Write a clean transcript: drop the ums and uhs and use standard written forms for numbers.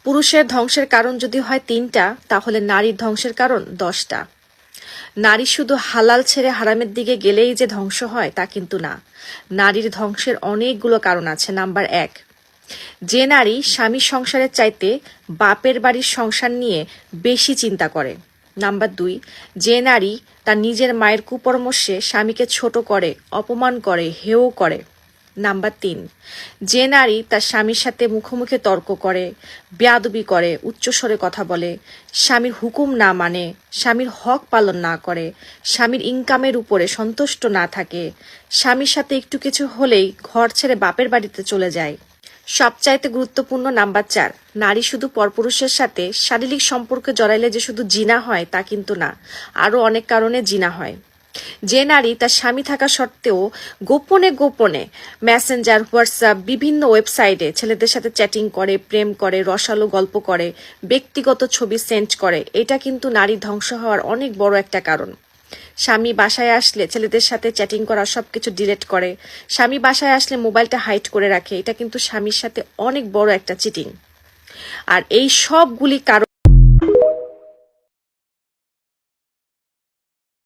পুরুষের ধ্বংসের কারণ যদি হয় 3টা, তাহলে নারীর ধ্বংসের কারণ 10টা। নারী শুধু হালাল ছেড়ে হারামের দিকে গেলেই যে ধ্বংস হয় তা কিন্তু না। নারীর ধ্বংসের অনেকগুলো কারণ আছে। নাম্বার 1, যে নারী স্বামীর সংসারের চাইতে বাপের বাড়ির সংসার নিয়ে বেশি চিন্তা করে। নাম্বার 2, যে নারী তার নিজের মায়ের কুপরামর্শে স্বামীকে ছোট করে, অপমান করে, হেয় করে। নাম্বার 3, যে নারী তার স্বামীর সাথে মুখোমুখি তর্ক করে, বেয়াদবি করে, উচ্চস্বরে কথা বলে, স্বামীর হুকুম না মানে, স্বামীর হক পালন না করে, স্বামীর ইনকামের উপরে সন্তুষ্ট না থাকে, স্বামীর সাথে একটু কিছু হলেই ঘর ছেড়ে বাপের বাড়িতে চলে যায়। সবচাইতে গুরুত্বপূর্ণ নাম্বার 4, নারী শুধু পরপুরুষের সাথে শারীরিক সম্পর্কে জড়াইলে যে শুধু জিনা হয় তা কিন্তু না, আরও অনেক কারণে জিনা হয়। যে নারী তার স্বামী থাকা সত্ত্বেও গোপনে গোপনে মেসেঞ্জার, হোয়াটসঅ্যাপ, বিভিন্ন ওয়েবসাইটে ছেলেদের সাথে চ্যাটিং করে, প্রেম করে, রসালো গল্প করে, ব্যক্তিগত ছবি সেন্ড করে, এটা কিন্তু নারী ধ্বংস হওয়ার অনেক বড় একটা কারণ। স্বামী বাসায় আসলে ছেলেদের সাথে চ্যাটিং করা সবকিছু ডিলিট করে, স্বামী বাসায় আসলে মোবাইলটা হাইড করে রাখে, এটা কিন্তু স্বামীর সাথে অনেক বড় একটা চিটিং। আর এই সবগুলি কারণ